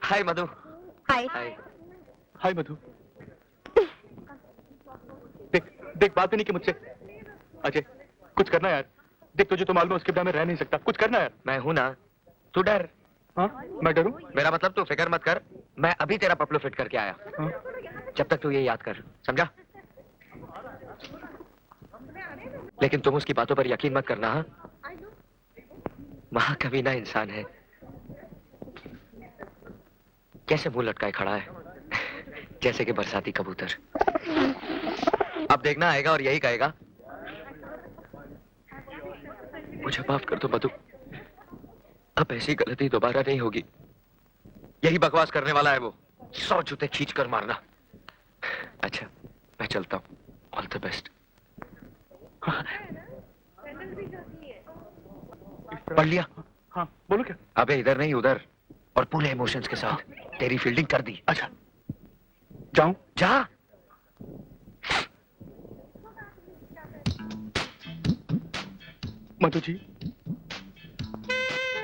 हाय मधु। हाय। हाय मधु। देख देख, बात भी नहीं की मुझसे। अजय कुछ करना यार। देख तुझे तो मालूम है उसके बिना मैं रह नहीं सकता। कुछ करना यार। मैं हूं ना, तू डर। हाँ मैं डरूं? मेरा मतलब तू फिक्र मत कर, मैं अभी तेरा पपलू फिट करके आया। हाँ? जब तक तू ये याद कर, समझा? लेकिन तुम उसकी बातों पर यकीन मत करना। हाँ, महाकवि ना इंसान है, कैसे मुंह लटकाए खड़ा है जैसे कि बरसाती कबूतर। अब देखना आएगा और यही कहेगा, मुझे माफ कर दो मधु, अब ऐसी गलती दोबारा नहीं होगी। यही बकवास करने वाला है वो, 100 जूते खींच कर मारना। अच्छा मैं चलता हूँ, ऑल द बेस्ट। पढ़ लिया? हाँ बोलो क्या? अबे इधर नहीं उधर, और पूरे इमोशंस के साथ तेरी फील्डिंग कर दी। अच्छा जाऊं? जा। मधु जी,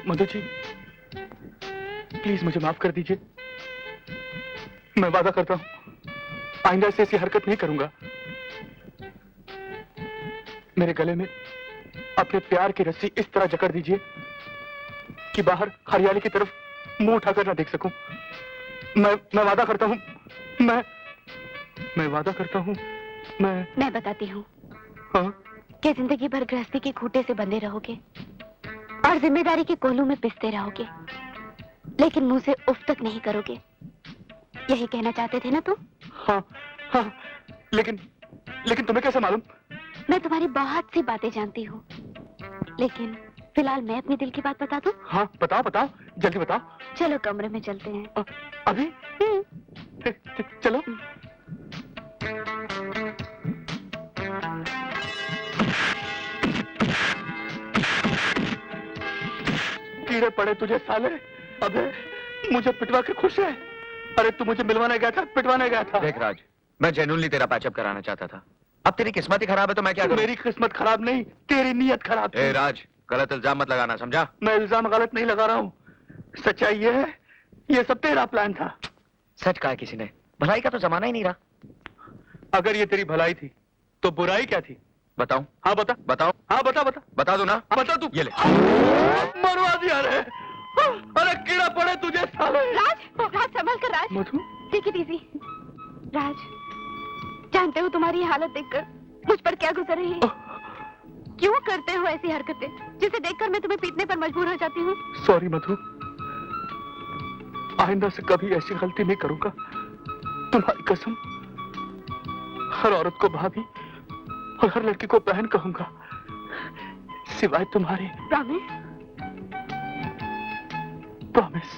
मधु जी प्लीज मुझे माफ कर दीजिए। मैं वादा करता हूं आइंदा से ऐसी हरकत नहीं करूंगा। मेरे गले में अपने प्यार की रस्सी इस तरह जकड़ दीजिए कि बाहर हरियाली की तरफ मुंह उठाकर ना देख सकूं। मैं वादा करता हूं, मैं वादा करता हूं। मैं बताती हूँ। हाँ? कि जिंदगी भर गृहस्थी के खूंटे से बंधे रहोगे और जिम्मेदारी के कोलू में पिसते रहोगे, लेकिन मुंह से उफ तक नहीं करोगे। यही कहना चाहते थे ना तुम? हाँ हाँ, लेकिन तुम्हें कैसे मालूम? मैं तुम्हारी बहुत सी बातें जानती हूँ, लेकिन फिलहाल मैं अपने दिल की बात बता दूं? हाँ बताओ बताओ, जल्दी बताओ। चलो कमरे में चलते हैं। अभी? चलो। कीड़े पड़े तुझे साले। अबे मुझे पिटवा के खुश है? अरे तू मुझे मिलवाने गया था, पिटवाने गया था। देख राज, मैं जेन्युइनली तेरा पैचअप कराना चाहता था। अब तेरी किस्मत ही खराब है तो मैं क्या करूं? मेरी किस्मत खराब नहीं, तेरी नीयत खराब थी। ए राज, गलत इल्जाम मत लगाना, समझा? मैं इल्जाम गलत नहीं लगा रहा हूँ, सच्चाई ये है, ये सब तेरा प्लान था। सच कहा किसी ने, भलाई का तो जमाना ही नहीं रहा। अगर ये तेरी भलाई थी तो बुराई क्या थी? बताऊं? हाँ बता। बताओ? हाँ बता बता दो ना। बता तू। ये ले। मरवा दिया रे। अरे कीड़ा पड़े तुझे साले। राज संभल कर राज। मधु टेक इट इजी। राज, जानते हो तुम्हारी हालत देखकर मुझ पर क्या गुजर रही है? क्यों करते हो ऐसी हरकतें जिसे देखकर मैं तुम्हें पीटने पर मजबूर हो जाती हूँ? सॉरी मधु, आइंदा से कभी ऐसी गलती नहीं करूंगा। तुम्हारी कसम, हर औरत को भाभी और हर लड़की को बहन कहूंगा, सिवाय तुम्हारी। Promise? Promise.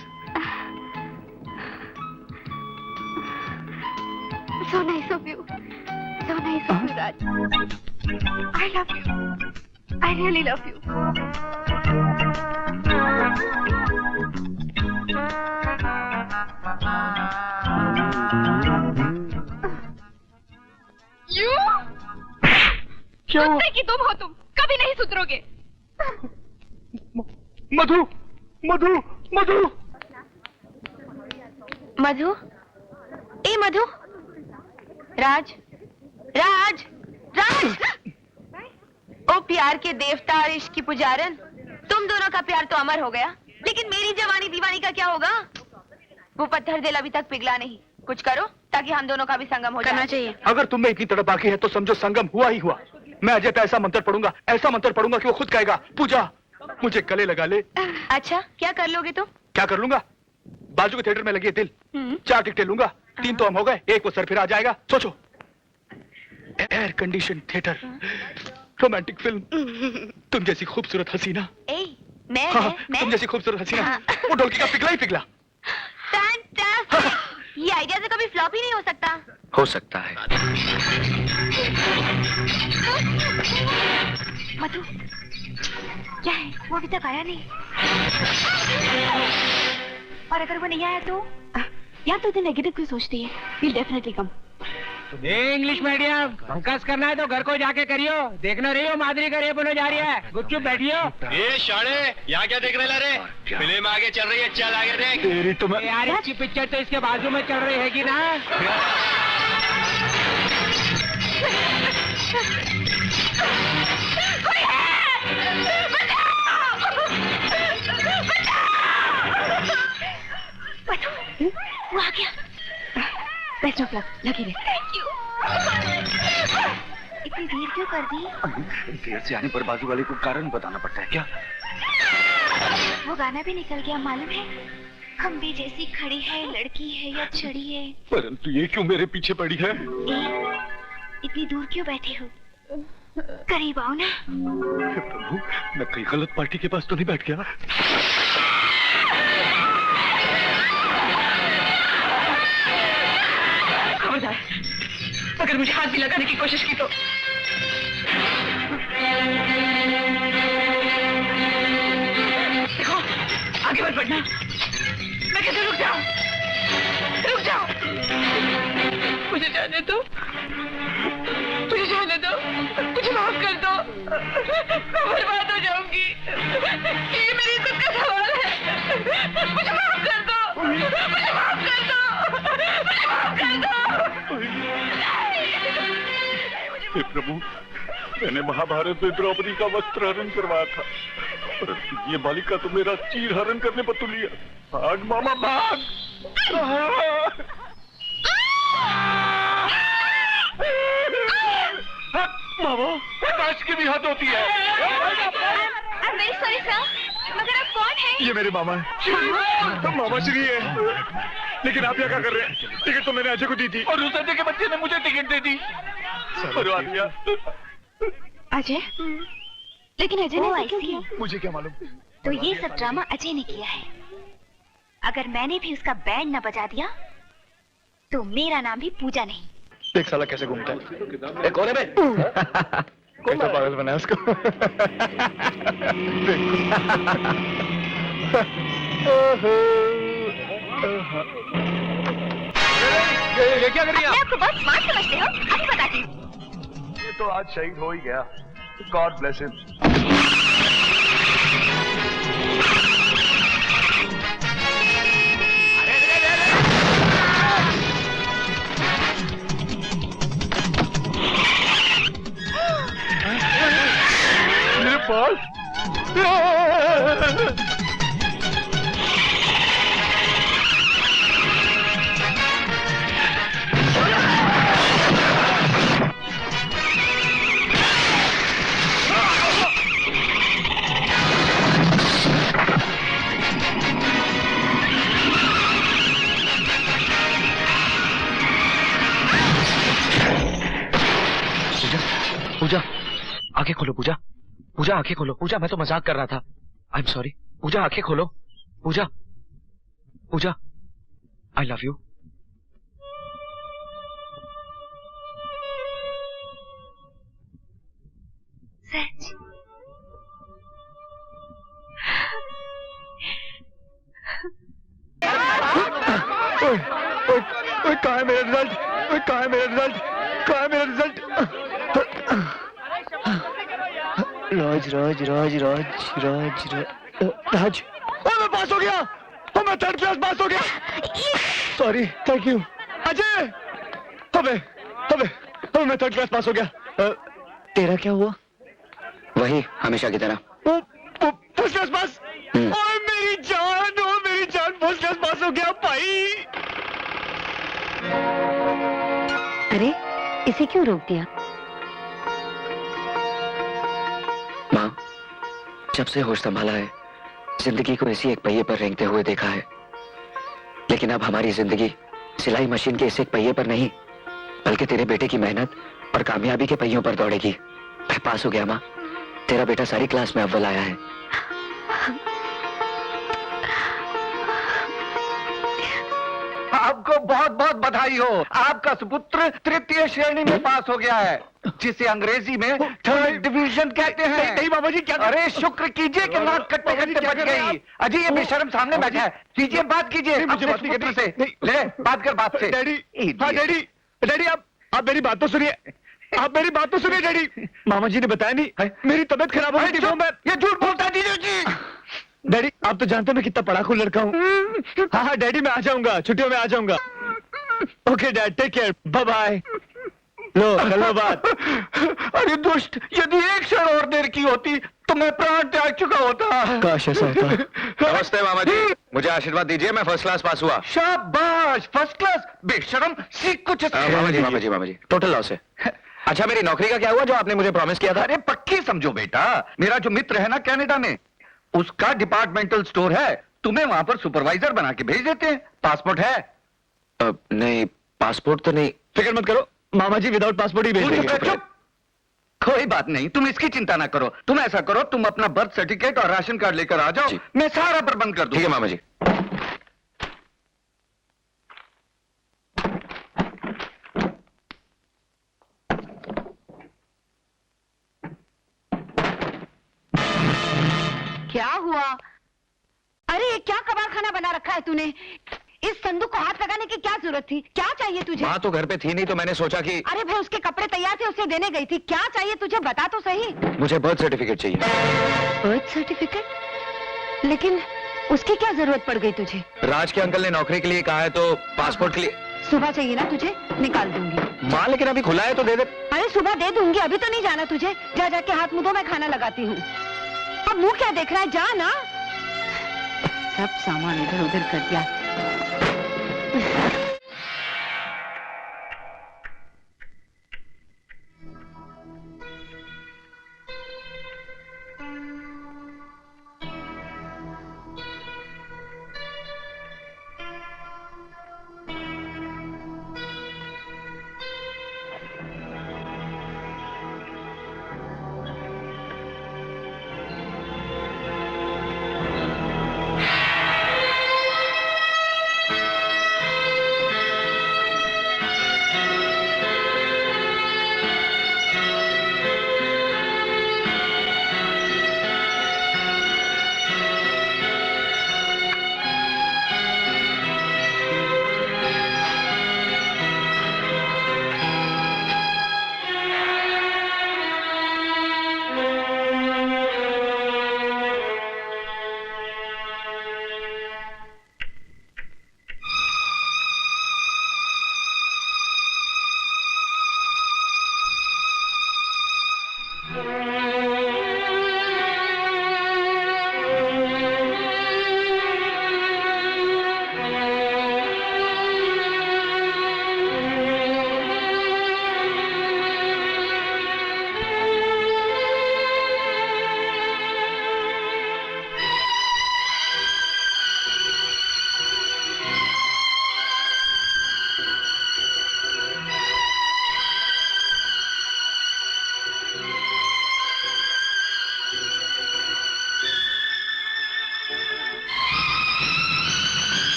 So nice of you. So nice of you, Raj. I love you. I really love you. You? क्या हुआ? कुत्ते की तुम हो, तुम कभी नहीं सुधरोगे। मधु मधु मधु मधु, ए मधु, राज राज राज। ओ प्यार के देवता और इश्क की पुजारन, तुम दोनों का प्यार तो अमर हो गया, लेकिन मेरी जवानी दीवानी का क्या होगा? वो पत्थर दिल अभी तक पिघला नहीं। कुछ करो ताकि हम दोनों का भी संगम हो करना चाहिए। अगर तुम में इतनी तड़प बाकी है तो समझो संगम हुआ ही हुआ। मैं अजय पे ऐसा मंत्र पढ़ूंगा, ऐसा मंत्र पढ़ूंगा कि वो खुद कहेगा, पूजा मुझे गले लगा ले। अच्छा, क्या कर लोगे तुम? क्या कर लूंगा? बाजू के थिएटर में लगी है दिल, 4 टिकटें लूंगा, 3 तो हम हो गए, एक वो सर फिर आ जाएगा। सोचो, air condition theatre, romantic film, तुम जैसी खूबसूरत हसीना। मैं तुम जैसी खूबसूरत हसीना, वो ढोलकी का पिघला ही पिघला। फैंटास्टिक! ये आइडिया से कभी फ्लॉप ही नहीं हो सकता। हो सकता है। मधु, क्या है? वो अभी तक आया नहीं। और अगर वो नहीं आया तो? या तो नेगेटिव क्यों सोचती है? He'll definitely come. ये इंग्लिश मीडियम भंकस करना है तो घर को जाके करियो। देखना रहियो मादरी का रेप होने जा रही है। गुपचुप बैठियो। ये शाणे यहाँ क्या देख रहे रे? फिल्म आगे चल रही है, चल आगे देख। तेरी तो मैं यार इसकी पिक्चर तो इसके बाजू में चल रही है कि ना। वो आ गया। बेस्ट ऑफ लक, लगी रहे। Thank you. इतनी देर क्यों कर दी? देर से आने पर बाजू वाले को कारण बताना पड़ता है क्या? वो गाना भी निकल गया मालूम है। हम भी जैसी खड़ी है, लड़की है या छड़ी है। परंतु ये क्यों मेरे पीछे पड़ी है? इतनी दूर क्यों बैठे हो? करीब आओ ना। हे प्रभु, मैं कहीं गलत पार्टी के पास तो नहीं बैठ गया? खबरदार, अगर मुझे हाथ भी लगाने की कोशिश की तो। देखो, आगे मत बढ़ना। मैं कहती हूँ रुक जाओ, रुक जाओ। मुझे जाने दो, मुझे जाने दो, मुझे माफ कर दो। मैं बर्बाद हो जाऊंगी। ये मेरी इज्जत का सवाल है। मुझे माफ कर दो, मुझे माफ कर दो, मुझे माफ कर दो। हे प्रभु, मैंने महाभारत में द्रौपदी का वस्त्र हरण करवाया था, परंतु ये बालिका तो मेरा चीर हरण करने पर तुली है। भाग मामा भाग! मामा, काश की भी हद होती है। I'm very sorry sir, मगर आप कौन हैं? ये मेरे मामा है। मामा श्री है। लेकिन आप यहाँ क्या कर रहे हैं? टिकट तो मैंने अजय को दी थी और उस अजय के बच्चे ने मुझे टिकट दे दी। करवा दिया। अजय? लेकिन अजय ने ऐसा क्यों किया? मुझे क्या मालूम? तो ये सब ड्रामा अजय ने किया है। अगर मैंने भी उसका बैंड न बजा दिया तो मेरा नाम भी पूजा नहीं। देख साला कैसे घूमता है। कौन है बे? कैसा पागल बनाया उसको? ये क्या कर रही है? अपने आपको बहुत स्मार्ट समझते हो? अभी बताती हूँ। ये तो आज शहीद हो ही गया। God bless him. मेरे पास पूजा, आंखें खोलो पूजा। पूजा आंखें खोलो। पूजा मैं तो मजाक कर रहा था। I am sorry. पूजा आंखें खोलो। पूजा, पूजा, आई लव यू। सच? ओए कहाँ है मेरा रिजल्ट? ओए कहाँ है मेरा रिजल्ट? कहाँ है मेरा रिजल्ट? राज राज राज राज राज राज ओए मैं पास हो गया। ओ मैं थर्ड क्लास पास हो गया। Sorry, thank you Ajay. अबे अबे अबे मैं थर्ड क्लास पास हो गया। तेरा क्या हुआ? वही हमेशा की तरह। First class pass. ओए मेरी जान फर्स्ट क्लास पास हो गया भाई। अरे इसे क्यों रोक दिया? माँ, जब से होश संभाला है जिंदगी को इसी एक पहिए पर रेंगते हुए देखा है, लेकिन अब हमारी जिंदगी सिलाई मशीन के इस एक पहिए पर नहीं बल्कि तेरे बेटे की मेहनत और कामयाबी के पहियों पर दौड़ेगी। मैं पास हो गया माँ। तेरा बेटा सारी क्लास में अव्वल आया है। आपको बहुत बहुत बधाई हो। आपका सुपुत्र तृतीय श्रेणी में पास हो गया है, जिसे अंग्रेजी में थर्ड डिवीजन कहते हैं। नहीं बाबा जी, क्या? अरे शुक्र कीजिए कि नाक कटते कटते बच गई। अजय ये बेशर्म सामने बैठा है। कीजिए बात कीजिए मुझे अपने बात नहीं सुपुत्र करनी। से। ले बात कर बाप से। डैडी, हाँ डैडी, डैडी आप आप मेरी बात तो सुनिए, आप मेरी बात तो सुनिए डैडी। मामा जी ने बताया नहीं, मेरी तबीयत खराब हो गई थी, वो मैं ये झूठ बोलता दीजिए जी। डैडी आप तो जानते हैं मैं कितना पढ़ाकू लड़का हूँ। हाँ हाँ डैडी मैं आ जाऊंगा, छुट्टियों में आ जाऊंगा। Okay dad, take care, bye bye. लो कर लो बात। अरे दुष्ट, यदि एक क्षण और देर की होती तो मैं प्राण त्याग चुका होता। काश ऐसा होता। नमस्ते मामा जी, मुझे आशीर्वाद दीजिए, मैं फर्स्ट क्लास पास हुआ। शाबाश, फर्स्ट क्लास। बेशरम, सीख कुछ। मामा जी टोटल लॉस है। अच्छा मेरी नौकरी का क्या हुआ जो आपने मुझे प्रॉमिस किया था? अरे पक्की समझो बेटा, मेरा जो मित्र है ना कनाडा में, उसका डिपार्टमेंटल स्टोर है, तुम्हें वहां पर सुपरवाइजर बना के भेज देते हैं। पासपोर्ट है? नहीं पासपोर्ट तो नहीं। फिक्र मत करो, मामा जी विदाउट पासपोर्ट ही भेज देंगे। चुप। कोई बात नहीं, तुम इसकी चिंता ना करो। तुम ऐसा करो, तुम अपना बर्थ सर्टिफिकेट और राशन कार्ड लेकर आ जाओ, जी। मैं सारा प्रबंध कर दूं। ठीक है मामा जी। क्या हुआ? अरे ये क्या कबाड़ खाना बना रखा है तूने? इस संदूक को हाथ लगाने की क्या जरूरत थी? क्या चाहिए तुझे? माँ तो घर पे थी नहीं तो मैंने सोचा कि अरे भाई उसके कपड़े तैयार थे, उसे देने गई थी। क्या चाहिए तुझे, बता तो सही। मुझे बर्थ सर्टिफिकेट चाहिए। Birth certificate? लेकिन उसकी क्या जरूरत पड़ गई तुझे? राज के अंकल ने नौकरी के लिए कहा है तो पासपोर्ट के लिए। सुबह चाहिए ना तुझे, निकाल दूंगी। माँ लेकिन अभी खुला है तो दे दे। अरे सुबह दे दूंगी, अभी तो नहीं जाना तुझे। जा जाके हाथ मुंह धो, मैं खाना लगाती हूँ। अब मुंह क्या देख रहा है, जा ना। सब सामान इधर उधर कर दिया।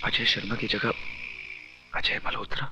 अजय शर्मा की जगह अजय मल्होत्रा।